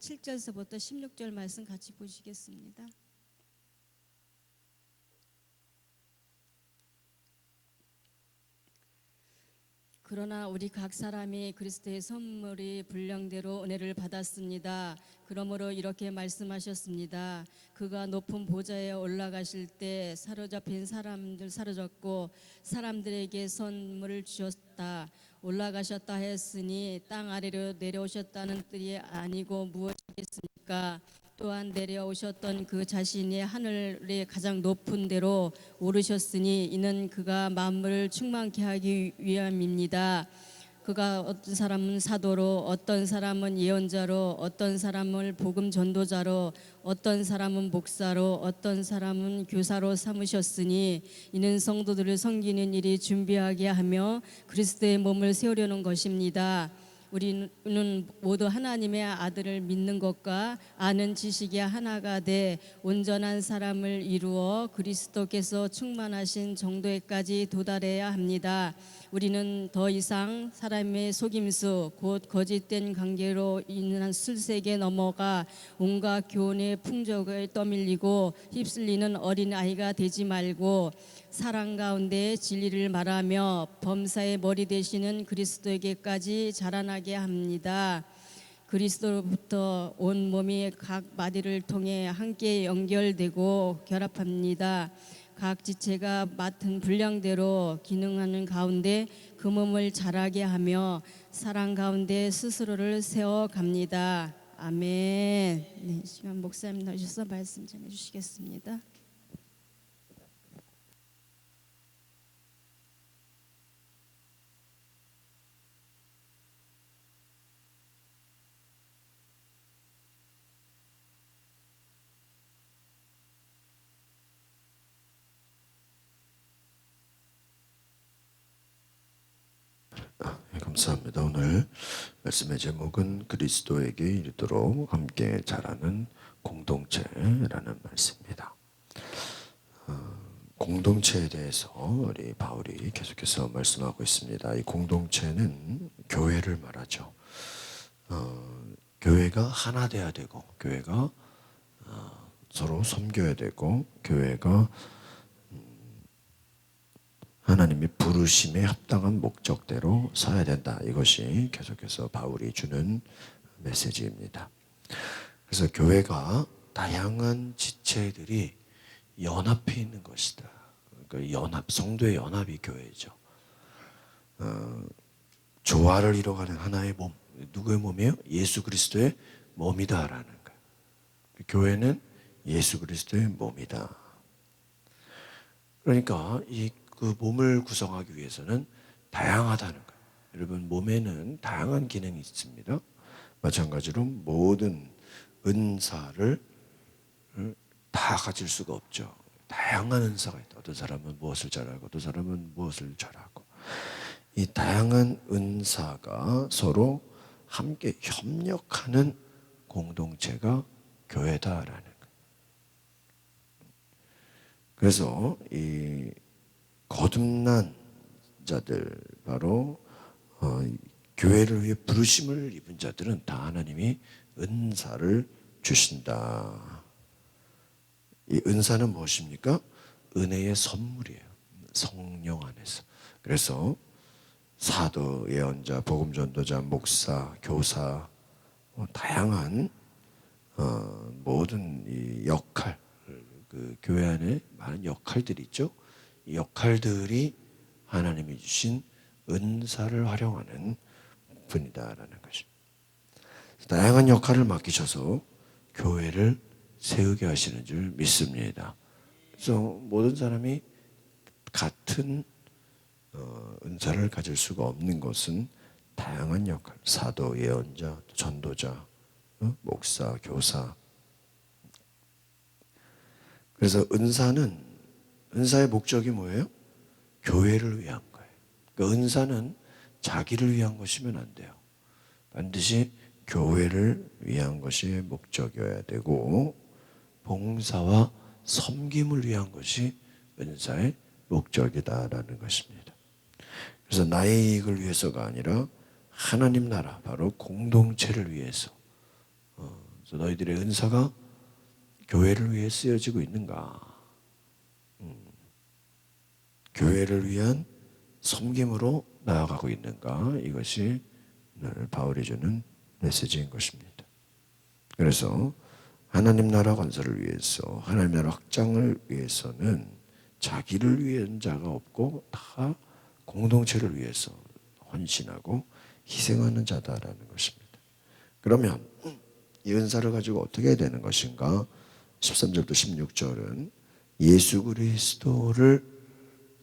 7절서부터 16절 말씀 같이 보시겠습니다. 그러나 우리 각 사람이 그리스도의 선물이 분량대로 은혜를 받았습니다. 그러므로 이렇게 말씀하셨습니다. 그가 높은 보좌에 올라가실 때 사로잡힌 사람들 사로잡고 사람들에게 선물을 주셨다. 올라가셨다 했으니 땅 아래로 내려오셨다는 뜻이 아니고 무엇이겠습니까? 또한 내려오셨던 그 자신이 하늘의 가장 높은 데로 오르셨으니 이는 그가 만물을 충만케 하기 위함입니다. 그가 어떤 사람은 사도로, 어떤 사람은 예언자로, 어떤 사람을 복음 전도자로, 어떤 사람은 목사로, 어떤 사람은 교사로 삼으셨으니 이는 성도들을 섬기는 일이 준비하게 하며 그리스도의 몸을 세우려는 것입니다. 우리는 모두 하나님의 아들을 믿는 것과 아는 지식이 하나가 돼 온전한 사람을 이루어 그리스도께서 충만하신 정도에까지 도달해야 합니다. 우리는 더 이상 사람의 속임수 곧 거짓된 관계로 인한 술색에 넘어가 온갖 교훈의 풍족을 떠밀리고 휩쓸리는 어린아이가 되지 말고 사랑 가운데 진리를 말하며 범사의 머리 되시는 그리스도에게까지 자라나게 합니다. 그리스도로부터 온 몸이 각 마디를 통해 함께 연결되고 결합합니다. 각 지체가 맡은 분량대로 기능하는 가운데 그 몸을 자라게 하며 사랑 가운데 스스로를 세워갑니다. 아멘. 네, 시간 목사님 나오셔서 말씀 전해 주시겠습니다. 감사합니다. 오늘 말씀의 제목은 그리스도에게 이르도록 함께 자라는 공동체라는 말씀입니다. 공동체에 대해서 우리 바울이 계속해서 말씀하고 있습니다. 이 공동체는 교회를 말하죠. 교회가 하나 돼야 되고, 교회가 서로 섬겨야 되고, 교회가 하나님의 부르심에 합당한 목적대로 서야 된다. 이것이 계속해서 바울이 주는 메시지입니다. 그래서 교회가 다양한 지체들이 연합해 있는 것이다. 그러니까 성도의 연합이 교회죠. 조화를 이뤄가는 하나의 몸. 누구의 몸이에요? 예수 그리스도의 몸이다라는 거예요. 교회는 예수 그리스도의 몸이다. 그러니까 그 몸을 구성하기 위해서는 다양하다는 거예요. 여러분, 몸에는 다양한 기능이 있습니다. 마찬가지로 모든 은사를 다 가질 수가 없죠. 다양한 은사가 있다. 어떤 사람은 무엇을 잘하고 어떤 사람은 무엇을 잘하고, 이 다양한 은사가 서로 함께 협력하는 공동체가 교회다라는 거예요. 그래서 이 거듭난 자들, 바로 교회를 위해 부르심을 입은 자들은 다 하나님이 은사를 주신다. 이 은사는 무엇입니까? 은혜의 선물이에요. 성령 안에서. 그래서 사도, 예언자, 복음 전도자, 목사, 교사, 다양한 모든 이 역할, 그 교회 안에 많은 역할들이 있죠. 이 역할들이 하나님이 주신 은사를 활용하는 분이다라는 것입니다. 다양한 역할을 맡기셔서 교회를 세우게 하시는 줄 믿습니다. 그래서 모든 사람이 같은 은사를 가질 수가 없는 것은 다양한 역할, 사도, 예언자, 전도자, 목사, 교사. 그래서 은사의 목적이 뭐예요? 교회를 위한 거예요. 그러니까 은사는 자기를 위한 것이면 안 돼요. 반드시 교회를 위한 것이 목적이어야 되고, 봉사와 섬김을 위한 것이 은사의 목적이다라는 것입니다. 그래서 나의 이익을 위해서가 아니라 하나님 나라, 바로 공동체를 위해서 그래서 너희들의 은사가 교회를 위해 쓰여지고 있는가? 교회를 위한 섬김으로 나아가고 있는가? 이것이 오늘 바울이 주는 메시지인 것입니다. 그래서 하나님 나라 건설을 위해서, 하나님 나라 확장을 위해서는 자기를 위한 자가 없고 다 공동체를 위해서 헌신하고 희생하는 자다라는 것입니다. 그러면 이 은사를 가지고 어떻게 해야 되는 것인가? 13절부터 16절은 예수 그리스도를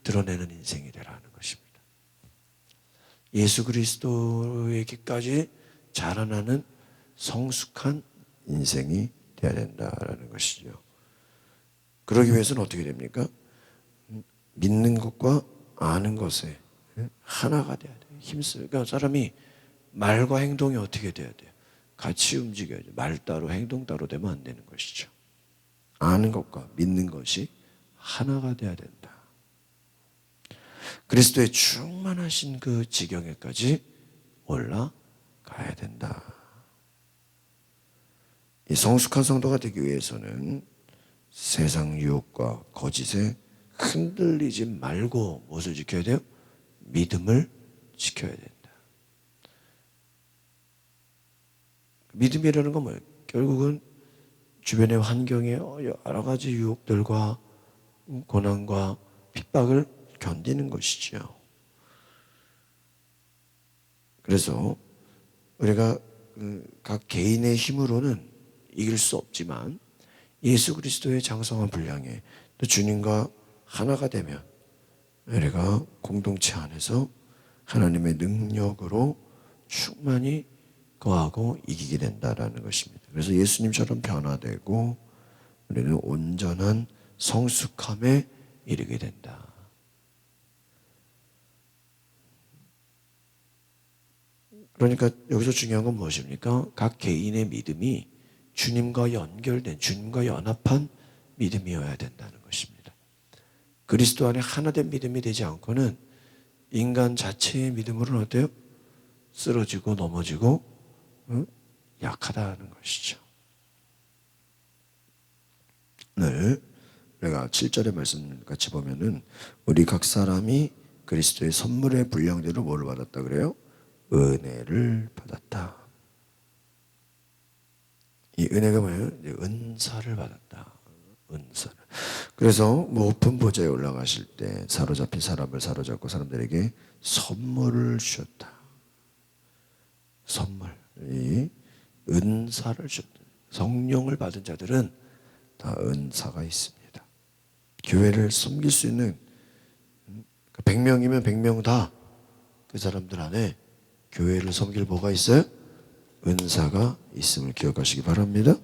드러내는 인생이 되라는 것입니다. 예수 그리스도에게까지 자라나는 성숙한 인생이 되어야 된다라는 것이죠. 그러기 위해서는 어떻게 됩니까? 믿는 것과 아는 것에 하나가 돼야 돼요. 힘쓰. 그러니까 사람이 말과 행동이 어떻게 돼야 돼요? 같이 움직여야죠. 말 따로 행동 따로 되면 안 되는 것이죠. 아는 것과 믿는 것이 하나가 돼야 된다. 그리스도의 충만하신 그 지경에까지 올라가야 된다. 이 성숙한 성도가 되기 위해서는 세상 유혹과 거짓에 흔들리지 말고 무엇을 지켜야 돼요? 믿음을 지켜야 된다. 믿음이라는 건 뭐예요? 결국은 주변의 환경의 여러 가지 유혹들과 고난과 핍박을 견디는 것이죠. 그래서 우리가 각 개인의 힘으로는 이길 수 없지만 예수 그리스도의 장성한 분량에 또 주님과 하나가 되면 우리가 공동체 안에서 하나님의 능력으로 충만히 거하고 이기게 된다라는 것입니다. 그래서 예수님처럼 변화되고 우리는 온전한 성숙함에 이르게 된다. 그러니까 여기서 중요한 건 무엇입니까? 각 개인의 믿음이 주님과 연결된, 주님과 연합한 믿음이어야 된다는 것입니다. 그리스도 안에 하나된 믿음이 되지 않고는 인간 자체의 믿음으로는 어때요? 쓰러지고 넘어지고 약하다는 것이죠. 오늘 내가 7절의 말씀 같이 보면은 우리 각 사람이 그리스도의 선물의 분량대로 뭐를 받았다 그래요? 은혜를 받았다. 이 은혜가 뭐예요? 은사를 받았다. 은사를. 그래서 높은 보좌에 올라가실 때 사로잡힌 사람을 사로잡고 사람들에게 선물을 주셨다. 선물. 이 은사를 주셨다. 성령을 받은 자들은 다 은사가 있습니다. 교회를 섬길 수 있는 100명이면 100명 다 그 사람들 안에 교회를 섬길 뭐가 있어요? 은사가 있음을 기억하시기 바랍니다.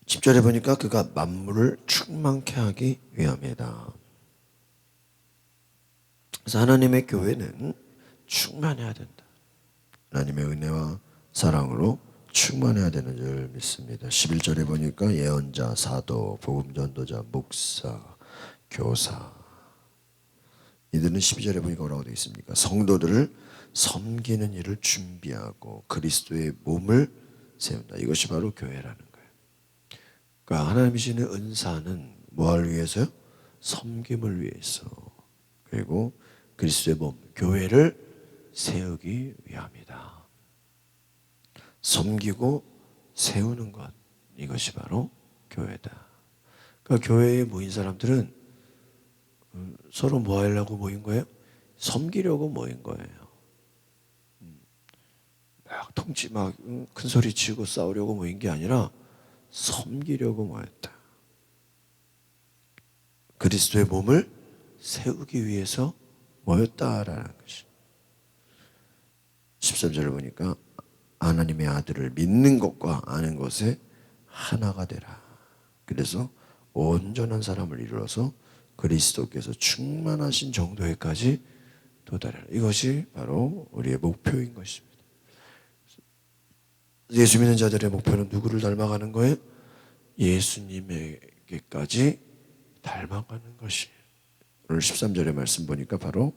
(10절에) 보니까 그가 만물을 충만케 하기 위함이다. 그래서 하나님의 교회는 충만해야 된다. 하나님의 은혜와 사랑으로 충만해야 되는 줄 믿습니다. 11절에 보니까 예언자, 사도, 복음전도자, 목사, 교사, 이들은 12절에 보니까 뭐라고 되어 있습니까? 성도들을 섬기는 일을 준비하고 그리스도의 몸을 세운다. 이것이 바로 교회라는 거예요. 그러니까 하나님이 주시는 은사는 뭐를 위해서요? 섬김을 위해서, 그리고 그리스도의 몸, 교회를 세우기 위함이다. 섬기고 세우는 것, 이것이 바로 교회다. 그러니까 교회에 모인 사람들은 서로 뭐 하려고 모인 거예요? 섬기려고 모인 거예요. 막 통치 막 큰 소리 치고 싸우려고 모인 게 아니라 섬기려고 모였다. 그리스도의 몸을 세우기 위해서 모였다라는 것이. 13절을 보니까 하나님의 아들을 믿는 것과 아는 것에 하나가 되라. 그래서 온전한 사람을 이루어서 그리스도께서 충만하신 정도에까지 도달하라. 이것이 바로 우리의 목표인 것입니다. 예수 믿는 자들의 목표는 누구를 닮아가는 거예요? 예수님에게까지 닮아가는 것이 오늘 13절의 말씀 보니까 바로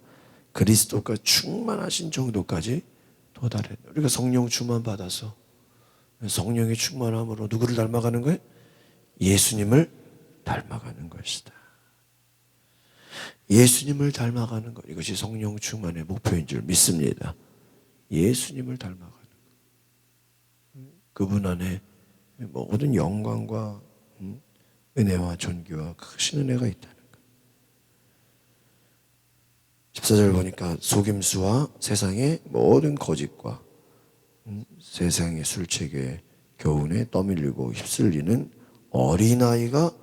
그리스도가 충만하신 정도까지 도달해. 우리가 성령 충만 받아서 성령의 충만함으로 누구를 닮아가는 거예요? 예수님을 닮아가는 것이다. 예수님을 닮아가는 것, 이것이 성령 충만의 목표인 줄 믿습니다. 예수님을 닮아가는 것. 그분 안에 모든 영광과 은혜와 존귀와 크신 은혜가 있다는 것. 14절 보니까 속임수와 세상의 모든 거짓과 세상의 술책에 교훈에 떠밀리고 휩쓸리는 어린아이가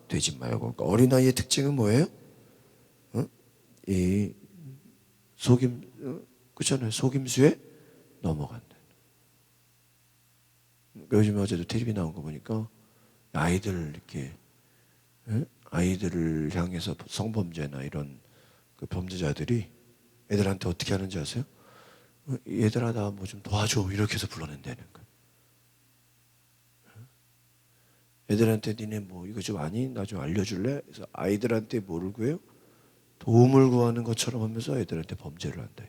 되지 말고. 그러니까 어린아이의 특징은 뭐예요? 이 그렇잖아요. 속임수에 넘어간다. 요즘 어제도 텔레비 나온 거 보니까 아이들 이렇게 아이들을 향해서 성범죄나 이런 그 범죄자들이 애들한테 어떻게 하는지 아세요? 얘들아 나 뭐 좀 도와줘 이렇게 해서 불러낸다는 거예요. 애들한테 니네 뭐 이거 좀 아니? 나 좀 알려줄래? 그래서 아이들한테 뭐를 구해요? 도움을 구하는 것처럼 하면서 애들한테 범죄를 한다.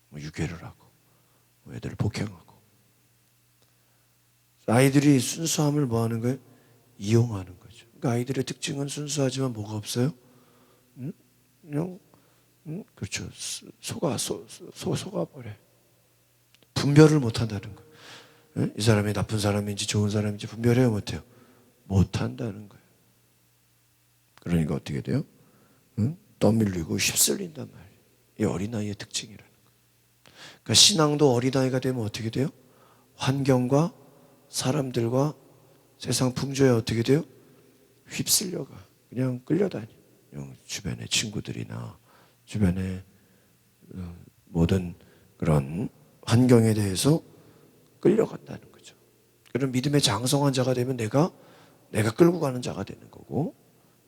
뭐 유괴를 하고 애들을 폭행하고. 아이들이 순수함을 뭐 하는 거예요? 이용하는 거죠. 그러니까 아이들의 특징은 순수하지만 뭐가 없어요? 그냥 그렇죠. 속아버려. 분별을 못한다는 거예요. 이 사람이 나쁜 사람인지 좋은 사람인지 분별해요, 못해요? 못한다는 거예요. 그러니까 어떻게 돼요? 떠밀리고 휩쓸린단 말이에요. 이 어린아이의 특징이라는 거예요. 그러니까 신앙도 어린아이가 되면 어떻게 돼요? 환경과 사람들과 세상 풍조에 어떻게 돼요? 휩쓸려가. 그냥 끌려다니. 주변의 친구들이나 주변의 모든 그런 환경에 대해서 끌려간다는 거죠. 그런 믿음의 장성한 자가 되면 내가 끌고 가는 자가 되는 거고,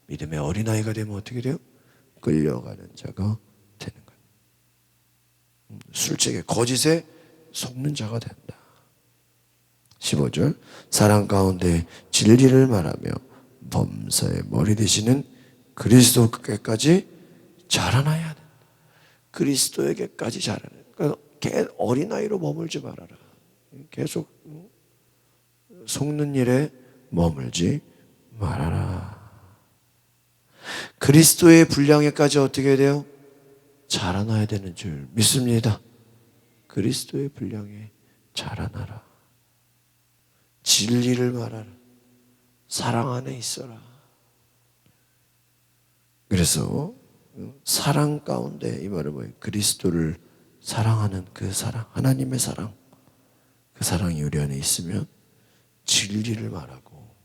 믿음의 어린아이가 되면 어떻게 돼요? 끌려가는 자가 되는 거예요. 술책에 거짓에 속는 자가 된다. 15절 사랑 가운데 진리를 말하며 범사의 머리 되시는 그리스도께까지 자라나야 된다. 그리스도에게까지 자라나. 그러니까 어린아이로 머물지 말아라. 계속 속는 일에 머물지 말아라. 그리스도의 분량에까지 어떻게 돼요? 자라나야 되는 줄 믿습니다. 그리스도의 분량에 자라나라. 진리를 말하라. 사랑 안에 있어라. 그래서 사랑 가운데, 이 말은 뭐예요? 그리스도를 사랑하는 그 사랑, 하나님의 사랑, 그 사랑이 우리 안에 있으면 진리를 말하고,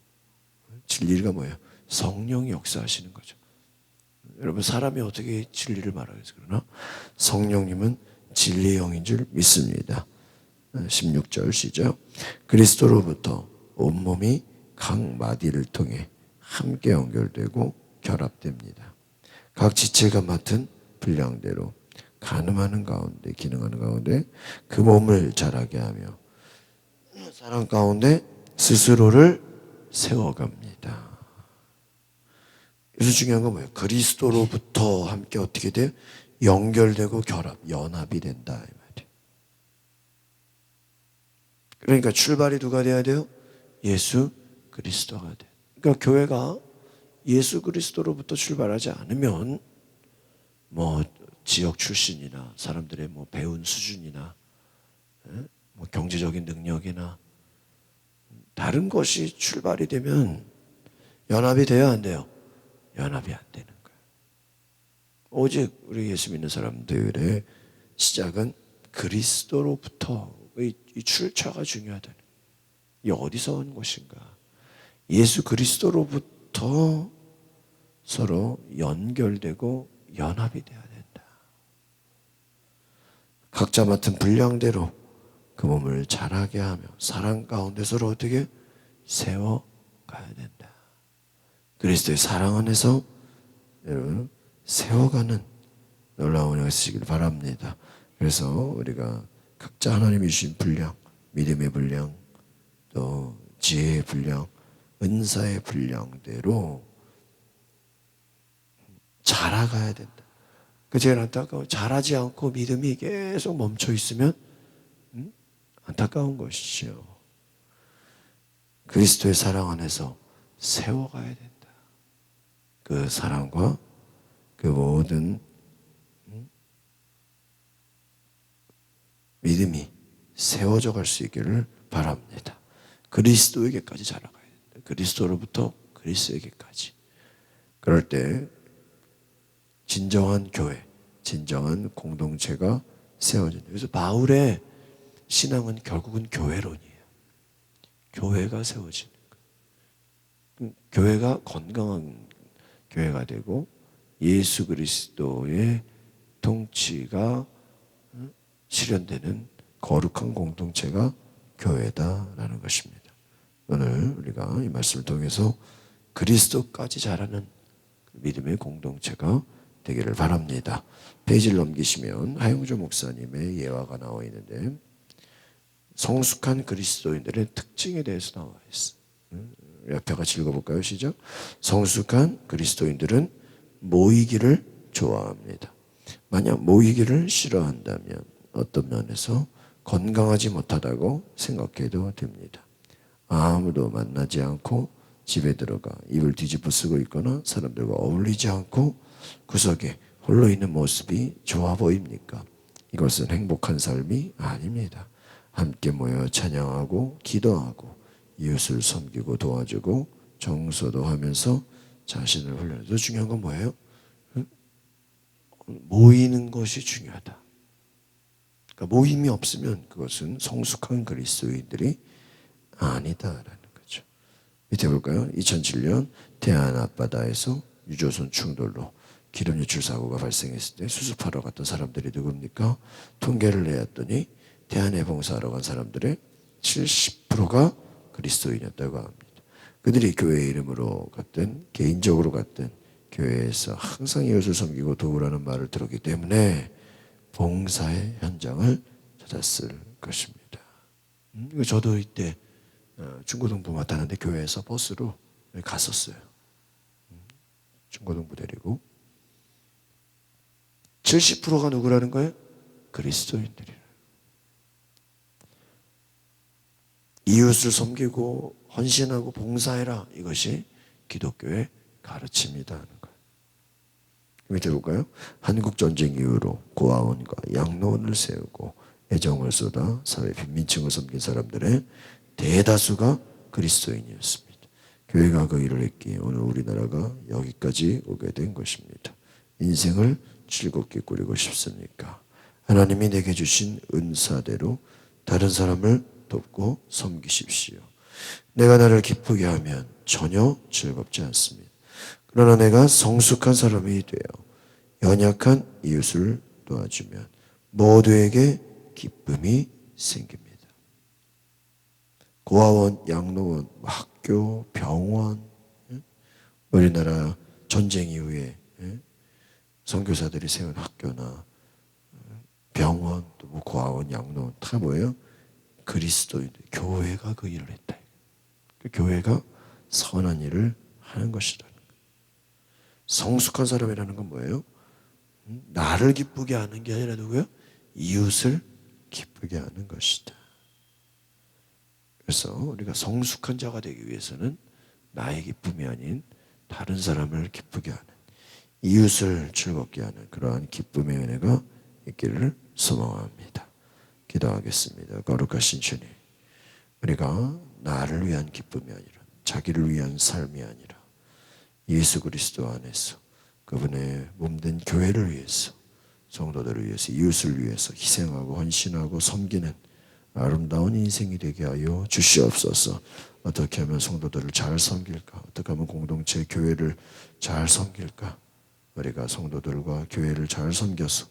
진리가 뭐예요? 성령이 역사하시는 거죠. 여러분, 사람이 어떻게 진리를 말하겠어요? 그러나 성령님은 진리의 영인 줄 믿습니다. 16절 시작. 그리스도로부터 온몸이 각 마디를 통해 함께 연결되고 결합됩니다. 각 지체가 맡은 분량대로 기능하는 가운데 그 몸을 자라게 하며 사랑 가운데 스스로를 세워갑니다. 여기서 중요한 건 뭐예요? 그리스도로부터 함께 어떻게 돼요? 연결되고 연합이 된다, 이 말이에요. 그러니까 출발이 누가 돼야 돼요? 예수 그리스도가 돼요. 그러니까 교회가 예수 그리스도로부터 출발하지 않으면 뭐 지역 출신이나 사람들의 뭐 배운 수준이나 뭐 경제적인 능력이나 다른 것이 출발이 되면 연합이 돼야 안 돼요? 연합이 안 되는 거예요. 오직 우리 예수 믿는 사람들의 시작은 그리스도로부터의 이 출처가 중요하다. 이 어디서 온 것인가? 예수 그리스도로부터 서로 연결되고 연합이 돼야 된다. 각자 맡은 분량대로 그 몸을 자라게 하며 사랑 가운데 서로 어떻게 세워가야 된다. 그리스도의 사랑 안에서 여러분 세워가는 놀라운 은혜가 있으시길 바랍니다. 그래서 우리가 각자 하나님이 주신 분량, 믿음의 분량, 또 지혜의 분량, 은사의 분량대로 자라가야 된다. 그 제일 안타까워. 자라지 않고 믿음이 계속 멈춰 있으면 안타까운 것이죠. 그리스도의 사랑 안에서 세워가야 된다. 그 사랑과 그 모든 믿음이 세워져 갈 수 있기를 바랍니다. 그리스도에게까지 자라가야 된다. 그리스도로부터 그리스도에게까지. 그럴 때 진정한 교회, 진정한 공동체가 세워진다. 그래서 바울의 신앙은 결국은 교회론이에요. 교회가 세워지는 거예요. 교회가 건강한 교회가 되고 예수 그리스도의 통치가 실현되는 거룩한 공동체가 교회다라는 것입니다. 오늘 우리가 이 말씀을 통해서 그리스도까지 자라는 믿음의 공동체가 되기를 바랍니다. 페이지를 넘기시면 하용조 목사님의 예화가 나와 있는데 성숙한 그리스도인들의 특징에 대해서 나와 있어요. 옆에 같이 읽어볼까요? 시작. 성숙한 그리스도인들은 모이기를 좋아합니다. 만약 모이기를 싫어한다면 어떤 면에서 건강하지 못하다고 생각해도 됩니다. 아무도 만나지 않고 집에 들어가 입을 뒤집어 쓰고 있거나 사람들과 어울리지 않고 구석에 홀로 있는 모습이 좋아 보입니까? 이것은 행복한 삶이 아닙니다. 함께 모여 찬양하고 기도하고 이웃을 섬기고 도와주고 정서도 하면서 자신을 훈련해서 더 중요한 건 뭐예요? 모이는 것이 중요하다. 그러니까 모임이 없으면 그것은 성숙한 그리스도인들이 아니다라는 거죠. 밑에 볼까요? 2007년 대한 앞바다에서 유조선 충돌로 기름 유출 사고가 발생했을 때 수습하러 갔던 사람들이 누굽니까? 통계를 내었더니 대한에 봉사하러 간 사람들의 70%가 그리스도인이었다고 합니다. 그들이 교회 이름으로 갔든 개인적으로 갔든 교회에서 항상 이웃을 섬기고 도우라는 말을 들었기 때문에 봉사의 현장을 찾았을 것입니다. 저도 이때 중고등부 맡았는데 교회에서 버스로 갔었어요. 중고등부 데리고 70%가 누구라는 거예요? 그리스도인들이라. 이웃을 섬기고 헌신하고 봉사해라. 이것이 기독교의 가르침이다 하는 거예요. 밑에 볼까요? 한국전쟁 이후로 고아원과 양로원을 세우고 애정을 쏟아 사회 빈민층을 섬긴 사람들의 대다수가 그리스도인이었습니다. 교회가 그 일을 했기에 오늘 우리나라가 여기까지 오게 된 것입니다. 인생을 즐겁게 꾸리고 싶습니까? 하나님이 내게 주신 은사대로 다른 사람을 돕고 섬기십시오. 내가 나를 기쁘게 하면 전혀 즐겁지 않습니다. 그러나 내가 성숙한 사람이 되어 연약한 이웃을 도와주면 모두에게 기쁨이 생깁니다. 고아원, 양로원, 학교, 병원, 우리나라 전쟁 이후에 선교사들이 세운 학교나 병원, 또 뭐 고아원, 양로원 다 뭐예요? 그리스도인들, 교회가 그 일을 했다. 그 교회가 선한 일을 하는 것이라는 거예요. 성숙한 사람이라는 건 뭐예요? 나를 기쁘게 하는 게 아니라 누구요? 이웃을 기쁘게 하는 것이다. 그래서 우리가 성숙한 자가 되기 위해서는 나의 기쁨이 아닌 다른 사람을 기쁘게 하는, 이웃을 즐겁게 하는 그러한 기쁨의 은혜가 있기를 소망합니다. 기도하겠습니다. 거룩하신 주님, 우리가 나를 위한 기쁨이 아니라 자기를 위한 삶이 아니라 예수 그리스도 안에서 그분의 몸된 교회를 위해서, 성도들을 위해서, 이웃을 위해서 희생하고 헌신하고 섬기는 아름다운 인생이 되게 하여 주시옵소서. 어떻게 하면 성도들을 잘 섬길까? 어떻게 하면 공동체 교회를 잘 섬길까? 우리가 성도들과 교회를 잘 섬겨서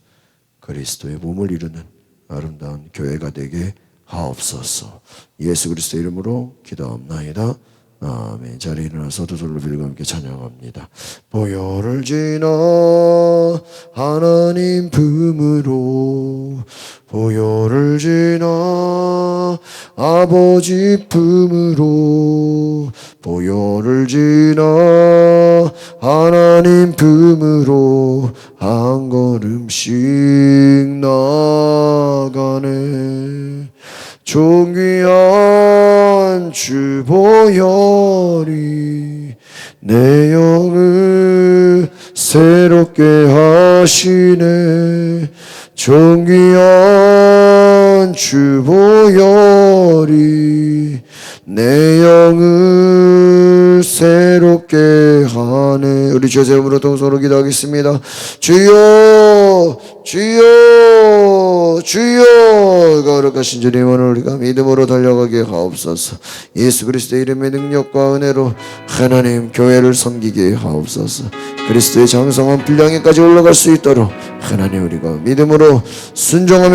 그리스도의 몸을 이루는 아름다운 교회가 되게 하옵소서. 예수 그리스도 이름으로 기도합나이다. 아멘. 자리에 일어나서 두 손을 빌고 함께 찬양합니다. 보혈을 지나 하나님 품으로, 보혈을 지나 아버지 품으로, 보혈을 지나 하나님 품으로 한 걸음씩 나가네. 존귀한 주 보혈이 내 영을 새롭게 하시네. 존귀한 주 보혈이 내 영을 새롭게 하네. 우리 주의 이름으로 동서로 기도하겠습니다. 주여 주여 주여. 거룩하신 주님, 오늘 우리가 믿음으로 달려가게 하옵소서. 예수 그리스도의 이름의 능력과 은혜로 하나님 교회를 섬기게 하옵소서. 그리스도의 장성한 분량에까지 올라갈 수 있도록 하나님 우리가 믿음으로 순종하며